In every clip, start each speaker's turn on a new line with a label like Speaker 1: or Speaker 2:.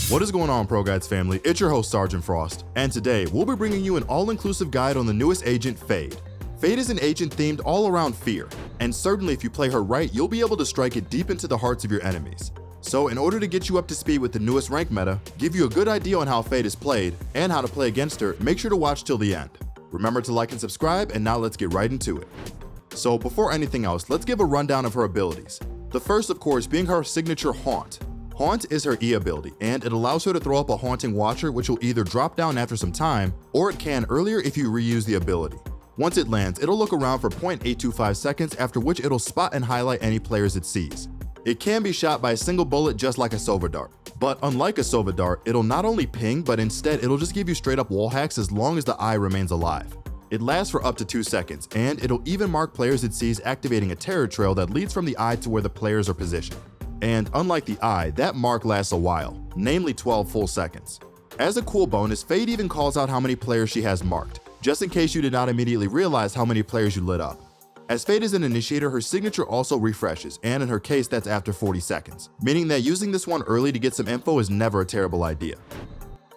Speaker 1: What is going on, ProGuides family? It's your host, Sergeant Frost, and today we'll be bringing you an all-inclusive guide on the newest agent, Fade. Fade is an agent themed all around fear, and certainly if you play her right, you'll be able to strike it deep into the hearts of your enemies. So in order to get you up to speed with the newest rank meta, give you a good idea on how Fade is played, and how to play against her, make sure to watch till the end. Remember to like and subscribe, and now let's get right into it. So before anything else, let's give a rundown of her abilities. The first, of course, being her signature Haunt. Haunt is her E ability, and it allows her to throw up a Haunting Watcher which will either drop down after some time, or it can earlier if you reuse the ability. Once it lands, it'll look around for 0.825 seconds, after which it'll spot and highlight any players it sees. It can be shot by a single bullet just like a Sova Dart, but unlike a Sova Dart, it'll not only ping, but instead it'll just give you straight up wall hacks as long as the eye remains alive. It lasts for up to 2 seconds, and it'll even mark players it sees, activating a terror trail that leads from the eye to where the players are positioned. And unlike the eye, that mark lasts a while, namely 12 full seconds. As a cool bonus, Fade even calls out how many players she has marked, just in case you did not immediately realize how many players you lit up. As Fade is an initiator, her signature also refreshes, and in her case that's after 40 seconds, meaning that using this one early to get some info is never a terrible idea.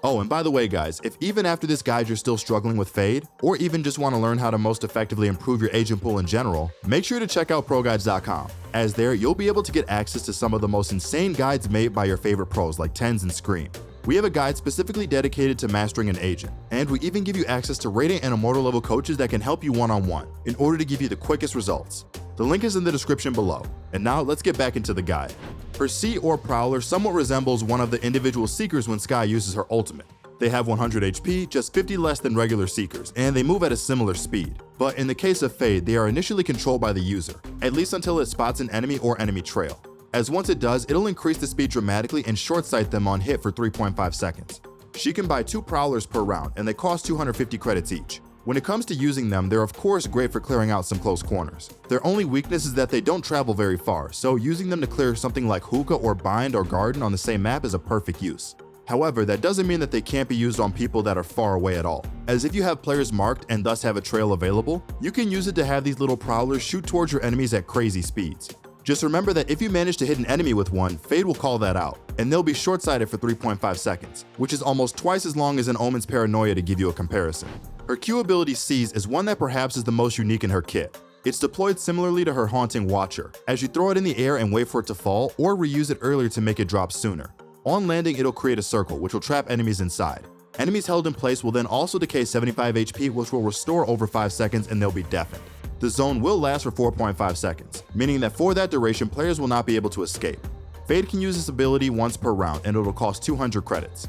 Speaker 1: Oh, and by the way guys, if even after this guide you're still struggling with Fade, or even just want to learn how to most effectively improve your agent pool in general, make sure to check out ProGuides.com, as there you'll be able to get access to some of the most insane guides made by your favorite pros like Tens and Scream. We have a guide specifically dedicated to mastering an agent, and we even give you access to Radiant and Immortal level coaches that can help you one-on-one, in order to give you the quickest results. The link is in the description below, and now let's get back into the guide. Her C or Prowler somewhat resembles one of the individual Seekers when Skye uses her ultimate. They have 100 HP, just 50 less than regular Seekers, and they move at a similar speed. But in the case of Fade, they are initially controlled by the user, at least until it spots an enemy or enemy trail, as once it does, it'll increase the speed dramatically and short sight them on hit for 3.5 seconds. She can buy 2 Prowlers per round, and they cost 250 credits each. When it comes to using them, they're of course great for clearing out some close corners. Their only weakness is that they don't travel very far, so using them to clear something like Hookah or Bind or Garden on the same map is a perfect use. However, that doesn't mean that they can't be used on people that are far away at all, as if you have players marked and thus have a trail available, you can use it to have these little Prowlers shoot towards your enemies at crazy speeds. Just remember that if you manage to hit an enemy with one, Fade will call that out, and they'll be short-sighted for 3.5 seconds, which is almost twice as long as an Omen's Paranoia to give you a comparison. Her Q ability Seize is one that perhaps is the most unique in her kit. It's deployed similarly to her Haunting Watcher, as you throw it in the air and wait for it to fall, or reuse it earlier to make it drop sooner. On landing, it'll create a circle, which will trap enemies inside. Enemies held in place will then also decay 75 HP, which will restore over 5 seconds, and they'll be deafened. The zone will last for 4.5 seconds, meaning that for that duration, players will not be able to escape. Fade can use this ability once per round, and it'll cost 200 credits.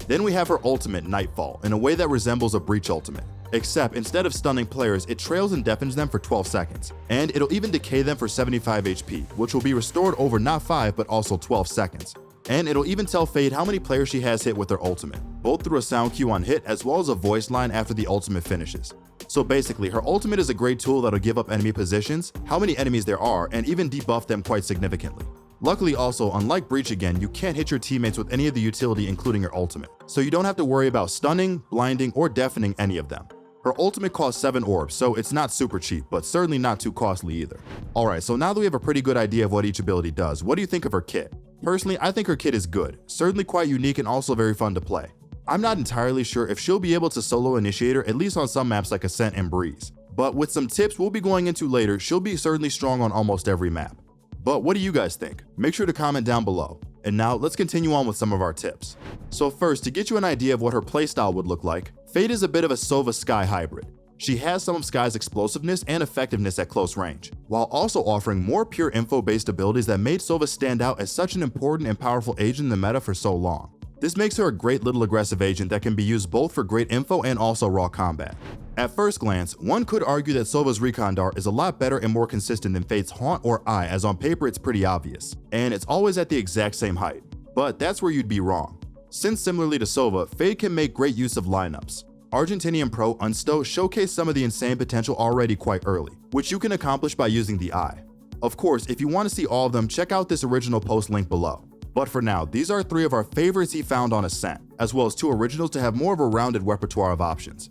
Speaker 1: Then we have her ultimate, Nightfall, in a way that resembles a Breach ultimate, except instead of stunning players, it trails and deafens them for 12 seconds, and it'll even decay them for 75 HP, which will be restored over not 5 but also 12 seconds. And it'll even tell Fade how many players she has hit with her ultimate, both through a sound cue on hit as well as a voice line after the ultimate finishes. So basically, her ultimate is a great tool that'll give up enemy positions, how many enemies there are, and even debuff them quite significantly. Luckily also, unlike Breach again, you can't hit your teammates with any of the utility including your ultimate, so you don't have to worry about stunning, blinding, or deafening any of them. Her ultimate costs 7 orbs, so it's not super cheap, but certainly not too costly either. Alright, so now that we have a pretty good idea of what each ability does, what do you think of her kit? Personally, I think her kit is good, certainly quite unique and also very fun to play. I'm not entirely sure if she'll be able to solo Initiator, at least on some maps like Ascent and Breeze, but with some tips we'll be going into later, she'll be certainly strong on almost every map. But what do you guys think? Make sure to comment down below. And now let's continue on with some of our tips. So first, to get you an idea of what her playstyle would look like, Fade is a bit of a Sova Skye hybrid. She has some of Skye's explosiveness and effectiveness at close range, while also offering more pure info-based abilities that made Sova stand out as such an important and powerful agent in the meta for so long. This makes her a great little aggressive agent that can be used both for great info and also raw combat. At first glance, one could argue that Sova's Recon Dart is a lot better and more consistent than Fade's Haunt or Eye, as on paper it's pretty obvious, and it's always at the exact same height. But that's where you'd be wrong. Since similarly to Sova, Fade can make great use of lineups. Argentinian pro Unsto showcased some of the insane potential already quite early, which you can accomplish by using the Eye. Of course, if you want to see all of them, check out this original post link below. But for now, these are 3 of our favorites he found on Ascent, as well as 2 originals to have more of a rounded repertoire of options.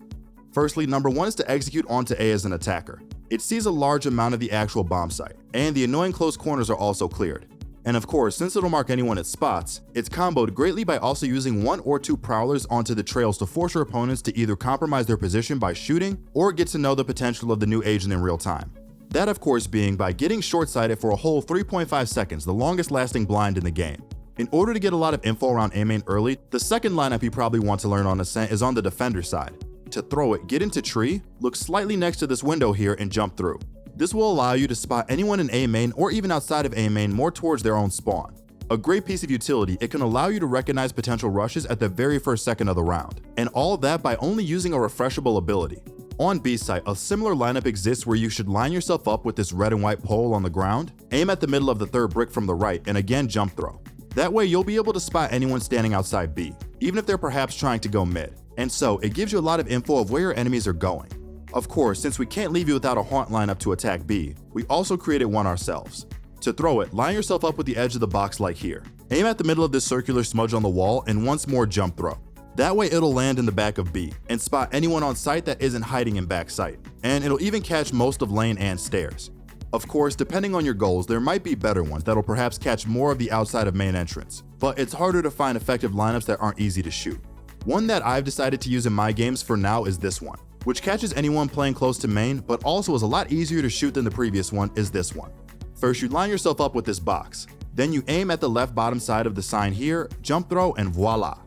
Speaker 1: Firstly, number 1 is to execute onto A as an attacker. It sees a large amount of the actual bomb site, and the annoying close corners are also cleared. And of course, since it'll mark anyone it spots, it's comboed greatly by also using 1 or 2 prowlers onto the trails to force your opponents to either compromise their position by shooting or get to know the potential of the new agent in real time. That of course being by getting short-sighted for a whole 3.5 seconds, the longest lasting blind in the game. In order to get a lot of info around A main early, the second lineup you probably want to learn on Ascent is on the defender side. To throw it, get into tree, look slightly next to this window here and jump through. This will allow you to spot anyone in A main or even outside of A main more towards their own spawn. A great piece of utility, it can allow you to recognize potential rushes at the very first second of the round. And all of that by only using a refreshable ability. On B site, a similar lineup exists where you should line yourself up with this red and white pole on the ground, aim at the middle of the third brick from the right, and again jump throw. That way you'll be able to spot anyone standing outside B, even if they're perhaps trying to go mid. And so, it gives you a lot of info of where your enemies are going. Of course, since we can't leave you without a haunt lineup to attack B, we also created one ourselves. To throw it, line yourself up with the edge of the box like here. Aim at the middle of this circular smudge on the wall and once more jump throw. That way it'll land in the back of B and spot anyone on site that isn't hiding in back sight. And it'll even catch most of lane and stairs. Of course, depending on your goals, there might be better ones that'll perhaps catch more of the outside of main entrance, but it's harder to find effective lineups that aren't easy to shoot. One that I've decided to use in my games for now is this one, which catches anyone playing close to main, but also is a lot easier to shoot than the previous one is this one. First, you line yourself up with this box. Then you aim at the left bottom side of the sign here, jump throw, and voila.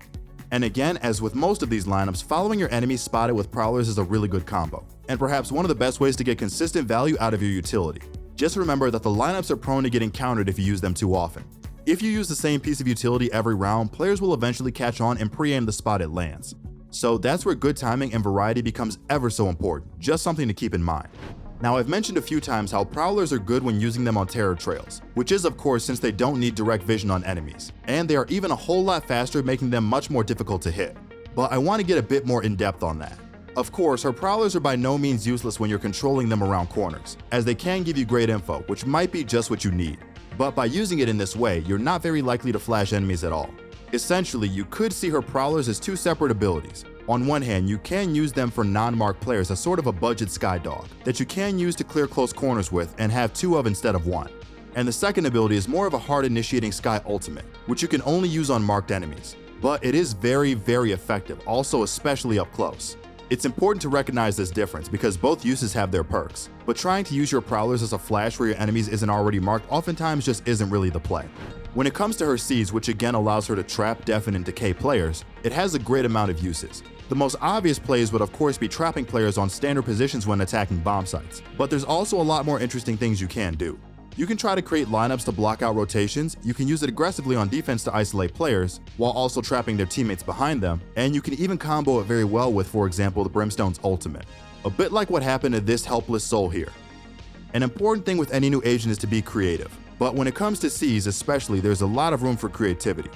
Speaker 1: And again, as with most of these lineups, following your enemies spotted with prowlers is a really good combo, and perhaps one of the best ways to get consistent value out of your utility. Just remember that the lineups are prone to getting countered if you use them too often. If you use the same piece of utility every round, players will eventually catch on and pre-aim the spot it lands. So that's where good timing and variety becomes ever so important, just something to keep in mind. Now, I've mentioned a few times how prowlers are good when using them on terror trails, which is of course since they don't need direct vision on enemies, and they are even a whole lot faster, making them much more difficult to hit. But I want to get a bit more in depth on that. Of course, her prowlers are by no means useless when you're controlling them around corners, as they can give you great info, which might be just what you need. But by using it in this way, you're not very likely to flash enemies at all. Essentially, you could see her prowlers as two separate abilities. On one hand, you can use them for non-marked players as sort of a budget skydog that you can use to clear close corners with and have 2 of instead of 1. And the second ability is more of a hard initiating sky ultimate, which you can only use on marked enemies. But it is very, very effective, also especially up close. It's important to recognize this difference because both uses have their perks, but trying to use your prowlers as a flash where your enemies isn't already marked oftentimes just isn't really the play. When it comes to her C's, which again allows her to trap, deafen, and decay players, it has a great amount of uses. The most obvious plays would of course be trapping players on standard positions when attacking bomb sites, but there's also a lot more interesting things you can do. You can try to create lineups to block out rotations, you can use it aggressively on defense to isolate players, while also trapping their teammates behind them, and you can even combo it very well with, for example, the Brimstone's ultimate. A bit like what happened to this helpless soul here. An important thing with any new agent is to be creative, but when it comes to C's especially, there's a lot of room for creativity.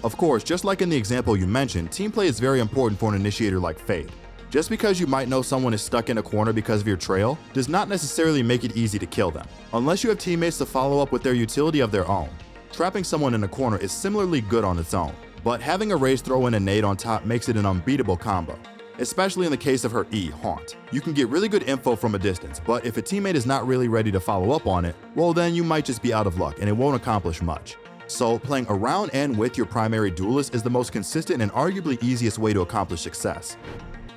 Speaker 1: Of course, just like in the example you mentioned, team play is very important for an initiator like Fade. Just because you might know someone is stuck in a corner because of your trail, does not necessarily make it easy to kill them, unless you have teammates to follow up with their utility of their own. Trapping someone in a corner is similarly good on its own, but having a raise throw in a nade on top makes it an unbeatable combo. Especially in the case of her E, Haunt. You can get really good info from a distance, but if a teammate is not really ready to follow up on it, well then you might just be out of luck and it won't accomplish much. So playing around and with your primary duelist is the most consistent and arguably easiest way to accomplish success.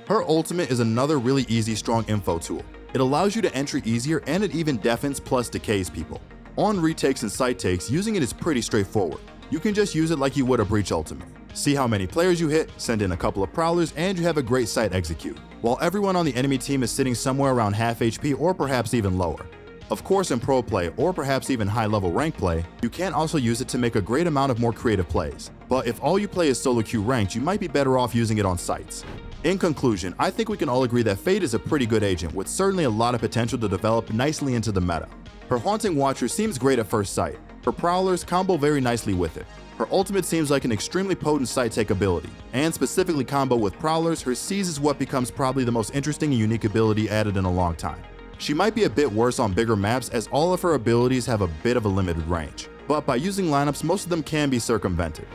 Speaker 1: Her ultimate is another really easy strong info tool. It allows you to entry easier and it even deafens plus decays people. On retakes and site takes, using it is pretty straightforward. You can just use it like you would a breach ultimate. See how many players you hit, send in a couple of prowlers, and you have a great site execute, while everyone on the enemy team is sitting somewhere around half HP or perhaps even lower. Of course, in pro play or perhaps even high level rank play, you can also use it to make a great amount of more creative plays. But if all you play is solo queue ranked, you might be better off using it on sites. In conclusion, I think we can all agree that Fade is a pretty good agent with certainly a lot of potential to develop nicely into the meta. Her Haunting Watcher seems great at first sight. Her Prowlers combo very nicely with it. Her ultimate seems like an extremely potent site take ability, and specifically combo with Prowlers, her Seize is what becomes probably the most interesting and unique ability added in a long time. She might be a bit worse on bigger maps as all of her abilities have a bit of a limited range, but by using lineups most of them can be circumvented.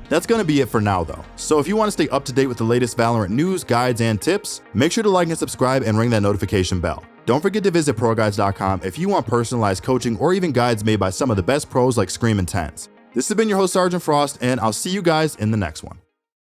Speaker 1: That's gonna be it for now though, so if you want to stay up to date with the latest Valorant news, guides, and tips, make sure to like and subscribe and ring that notification bell. Don't forget to visit ProGuides.com if you want personalized coaching or even guides made by some of the best pros like Scream and Tens. This has been your host, Sergeant Frost, and I'll see you guys in the next one.